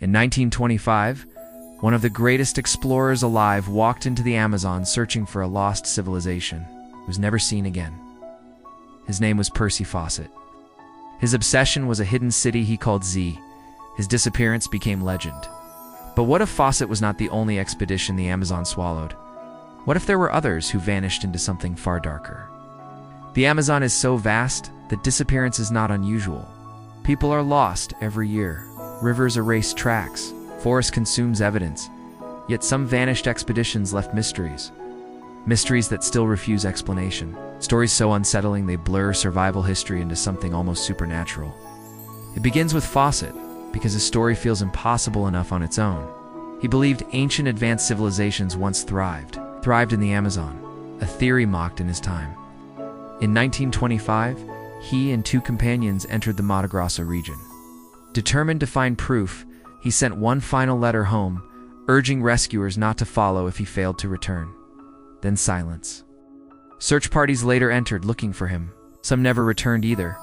In 1925, one of the greatest explorers alive walked into the Amazon searching for a lost civilization. He was never seen again. His name was Percy Fawcett. His obsession was a hidden city he called Z. His disappearance became legend. But what if Fawcett was not the only expedition the Amazon swallowed? What if there were others who vanished into something far darker? The Amazon is so vast that disappearance is not unusual. People are lost every year. Rivers erase tracks. Forest consumes evidence. Yet some vanished expeditions left mysteries. Mysteries that still refuse explanation. Stories so unsettling they blur survival history into something almost supernatural. It begins with Fawcett, because his story feels impossible enough on its own. He believed ancient advanced civilizations once thrived in the Amazon, a theory mocked in his time. In 1925, he and two companions entered the Mato Grosso region. Determined to find proof, he sent one final letter home, urging rescuers not to follow if he failed to return. Then silence. Search parties later entered looking for him. Some never returned either.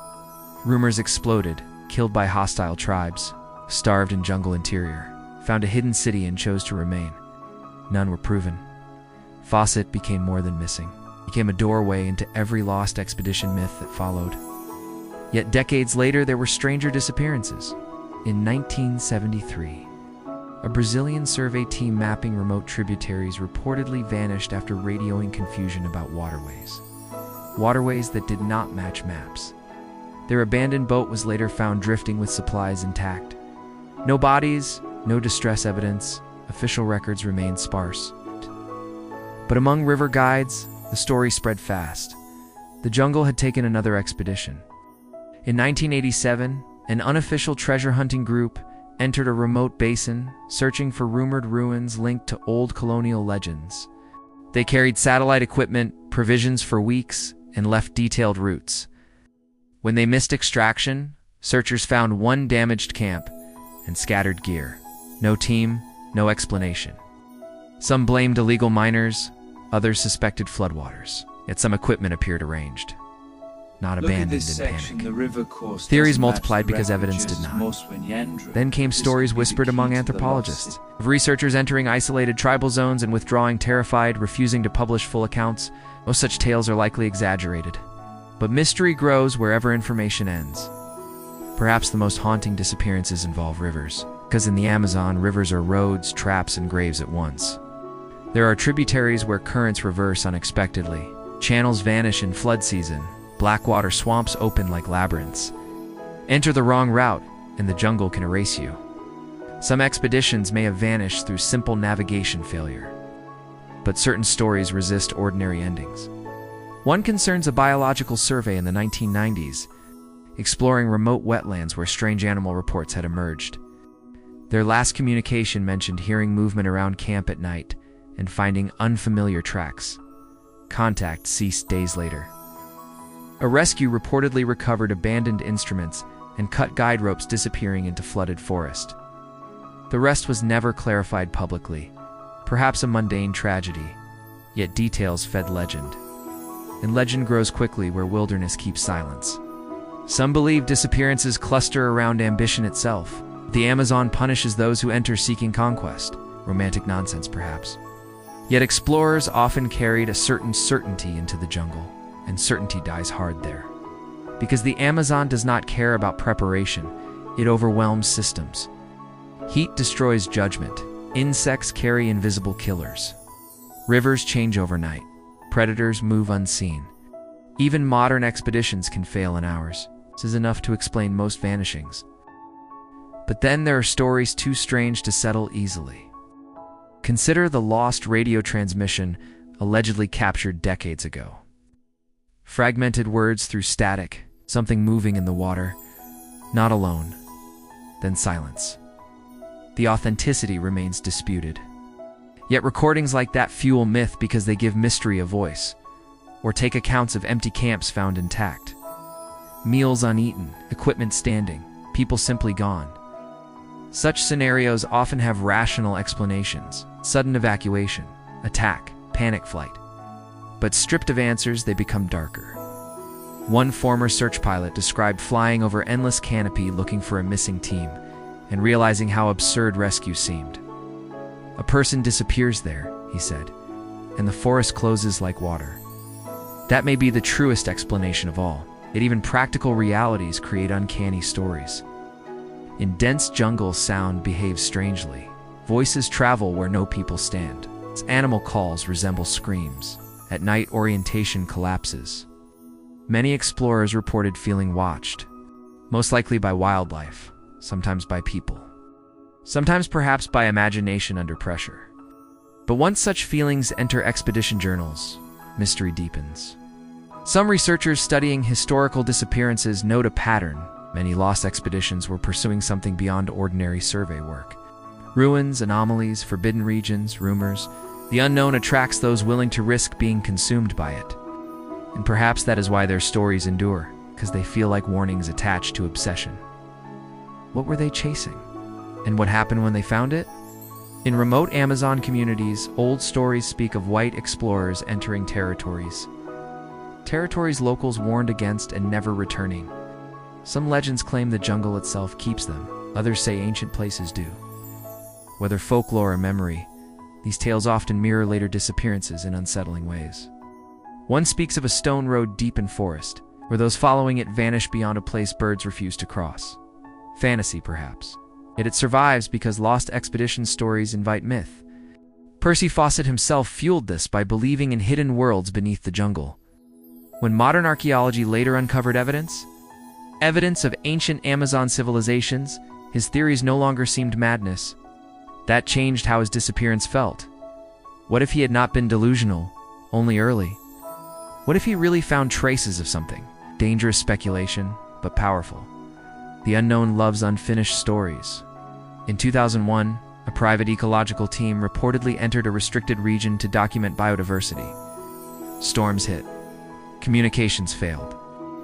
Rumors exploded, killed by hostile tribes, starved in jungle interior, found a hidden city and chose to remain. None were proven. Fawcett became more than missing. Became a doorway into every lost expedition myth that followed. Yet decades later, there were stranger disappearances. In 1973, a Brazilian survey team mapping remote tributaries reportedly vanished after radioing confusion about waterways. Waterways that did not match maps. Their abandoned boat was later found drifting with supplies intact. No bodies, no distress evidence, official records remained sparse. But among river guides, the story spread fast. The jungle had taken another expedition. In 1987, an unofficial treasure hunting group entered a remote basin, searching for rumored ruins linked to old colonial legends. They carried satellite equipment, provisions for weeks, and left detailed routes. When they missed extraction, searchers found one damaged camp and scattered gear. No team, no explanation. Some blamed illegal miners, others suspected floodwaters. Yet some equipment appeared arranged, not abandoned in panic. Theories multiplied because evidence did not. Then came stories whispered among anthropologists, of researchers entering isolated tribal zones and withdrawing terrified, refusing to publish full accounts. Most such tales are likely exaggerated. But mystery grows wherever information ends. Perhaps the most haunting disappearances involve rivers, because in the Amazon, rivers are roads, traps, and graves at once. There are tributaries where currents reverse unexpectedly, channels vanish in flood season, blackwater swamps open like labyrinths. Enter the wrong route, and the jungle can erase you. Some expeditions may have vanished through simple navigation failure, but certain stories resist ordinary endings. One concerns a biological survey in the 1990s, exploring remote wetlands where strange animal reports had emerged. Their last communication mentioned hearing movement around camp at night and finding unfamiliar tracks. Contact ceased days later. A rescue reportedly recovered abandoned instruments and cut guide ropes disappearing into flooded forest. The rest was never clarified publicly, perhaps a mundane tragedy, yet details fed legend. And legend grows quickly where wilderness keeps silence. Some believe disappearances cluster around ambition itself. The Amazon punishes those who enter seeking conquest. Romantic nonsense, perhaps. Yet explorers often carried a certain certainty into the jungle, and certainty dies hard there. Because the Amazon does not care about preparation, it overwhelms systems. Heat destroys judgment. Insects carry invisible killers. Rivers change overnight. Predators move unseen. Even modern expeditions can fail in hours. This is enough to explain most vanishings. But then there are stories too strange to settle easily. Consider the lost radio transmission allegedly captured decades ago. Fragmented words through static, something moving in the water, not alone, then silence. The authenticity remains disputed. Yet recordings like that fuel myth because they give mystery a voice, or take accounts of empty camps found intact. Meals uneaten, equipment standing, people simply gone. Such scenarios often have rational explanations: sudden evacuation, attack, panic flight. But stripped of answers, they become darker. One former search pilot described flying over endless canopy looking for a missing team. and realizing how absurd rescue seemed. "A person disappears there," he said, "and the forest closes like water." That may be the truest explanation of all, yet even practical realities create uncanny stories. In dense jungle, sound behaves strangely. Voices travel where no people stand. Animal calls resemble screams. At night, orientation collapses. Many explorers reported feeling watched, most likely by wildlife, sometimes by people, sometimes perhaps by imagination under pressure. But once such feelings enter expedition journals, mystery deepens. Some researchers studying historical disappearances note a pattern. Many lost expeditions were pursuing something beyond ordinary survey work. Ruins, anomalies, forbidden regions, rumors. The unknown attracts those willing to risk being consumed by it. And perhaps that is why their stories endure, because they feel like warnings attached to obsession. What were they chasing? And what happened when they found it? In remote Amazon communities, old stories speak of white explorers entering territories. Territories locals warned against and never returning. Some legends claim the jungle itself keeps them. Others say ancient places do. Whether folklore or memory, these tales often mirror later disappearances in unsettling ways. One speaks of a stone road deep in forest, where those following it vanish beyond a place birds refuse to cross. Fantasy, perhaps. Yet it survives because lost expedition stories invite myth. Percy Fawcett himself fueled this by believing in hidden worlds beneath the jungle. When modern archaeology later uncovered evidence of ancient Amazon civilizations, his theories no longer seemed madness. That changed how his disappearance felt. What if he had not been delusional, only early? What if he really found traces of something? Dangerous speculation, but powerful. The unknown loves unfinished stories. In 2001, a private ecological team reportedly entered a restricted region to document biodiversity. Storms hit. Communications failed.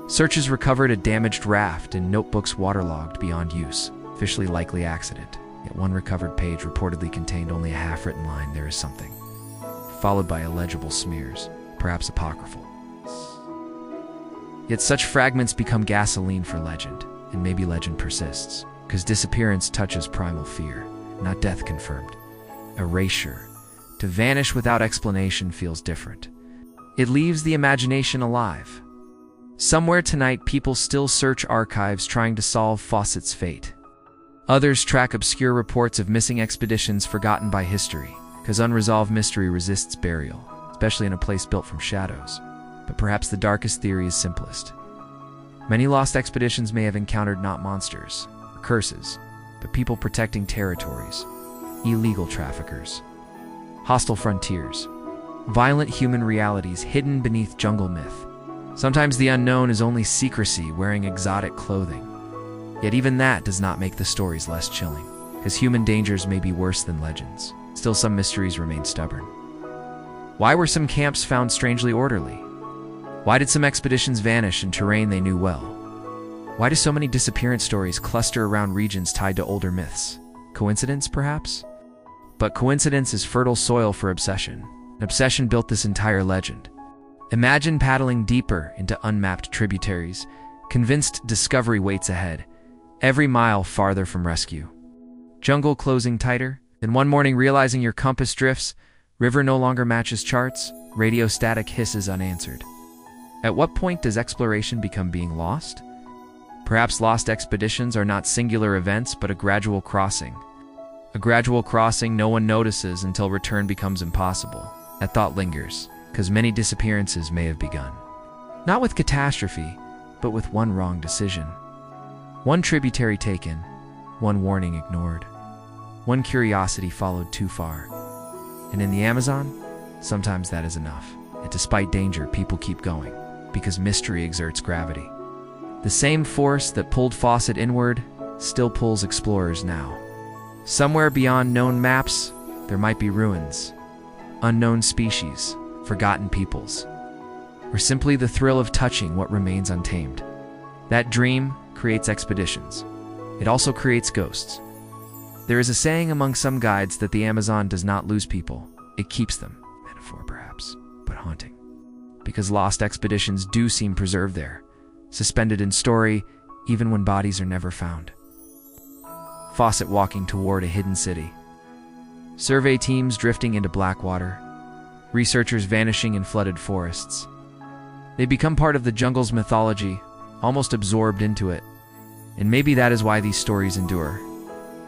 Searchers recovered a damaged raft and notebooks waterlogged beyond use, officially likely accident. Yet one recovered page reportedly contained only a half-written line, "There is something," followed by illegible smears, perhaps apocryphal. Yet such fragments become gasoline for legend, and maybe legend persists, because disappearance touches primal fear, not death confirmed. Erasure. To vanish without explanation feels different. It leaves the imagination alive. Somewhere tonight, people still search archives trying to solve Fawcett's fate. Others track obscure reports of missing expeditions forgotten by history, because unresolved mystery resists burial, especially in a place built from shadows. But perhaps the darkest theory is simplest. Many lost expeditions may have encountered not monsters or curses, but people protecting territories, illegal traffickers, hostile frontiers, violent human realities hidden beneath jungle myth. Sometimes the unknown is only secrecy wearing exotic clothing. Yet even that does not make the stories less chilling, because human dangers may be worse than legends. Still, some mysteries remain stubborn. Why were some camps found strangely orderly? Why did some expeditions vanish in terrain they knew well? Why do so many disappearance stories cluster around regions tied to older myths? Coincidence, perhaps? But coincidence is fertile soil for obsession. An obsession built this entire legend. Imagine paddling deeper into unmapped tributaries, convinced discovery waits ahead, every mile farther from rescue. Jungle closing tighter, then one morning realizing your compass drifts, river no longer matches charts, radio static hisses unanswered. At what point does exploration become being lost? Perhaps lost expeditions are not singular events, but a gradual crossing. A gradual crossing no one notices until return becomes impossible. That thought lingers, because many disappearances may have begun. Not with catastrophe, but with one wrong decision. One tributary taken, one warning ignored, one curiosity followed too far. And in the Amazon, sometimes that is enough. And despite danger, people keep going, because mystery exerts gravity. The same force that pulled Fawcett inward still pulls explorers now. Somewhere beyond known maps, there might be ruins, unknown species, forgotten peoples, or simply the thrill of touching what remains untamed. That dream creates expeditions. It also creates ghosts. There is a saying among some guides that the Amazon does not lose people, it keeps them. Metaphor perhaps, but haunting. Because lost expeditions do seem preserved there, suspended in story, even when bodies are never found. Fawcett walking toward a hidden city. Survey teams drifting into Blackwater. Researchers vanishing in flooded forests. They become part of the jungle's mythology, almost absorbed into it. And maybe that is why these stories endure.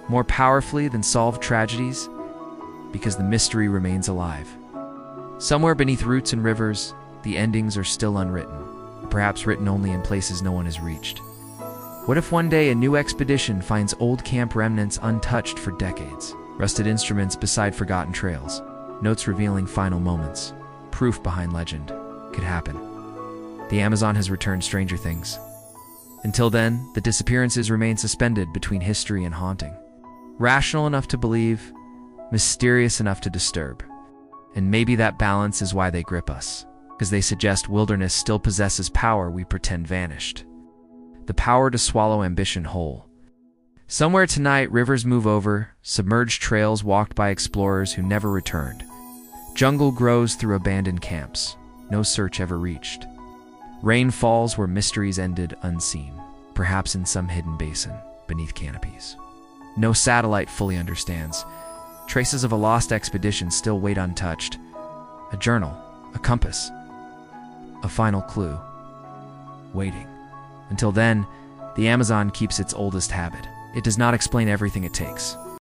More powerfully than solved tragedies, because the mystery remains alive. Somewhere beneath roots and rivers, the endings are still unwritten, perhaps written only in places no one has reached. What if one day a new expedition finds old camp remnants untouched for decades? Rusted instruments beside forgotten trails, notes revealing final moments, proof behind legend. Could happen. The Amazon has returned Stranger Things. Until then, the disappearances remain suspended between history and haunting. Rational enough to believe, mysterious enough to disturb. And maybe that balance is why they grip us, because they suggest wilderness still possesses power we pretend vanished. The power to swallow ambition whole. Somewhere tonight, rivers move over, submerged trails walked by explorers who never returned. Jungle grows through abandoned camps, no search ever reached. Rain falls where mysteries ended unseen, perhaps in some hidden basin beneath canopies. No satellite fully understands. Traces of a lost expedition still wait untouched. A journal, a compass, a final clue. Waiting. Until then, the Amazon keeps its oldest habit. It does not explain everything it takes.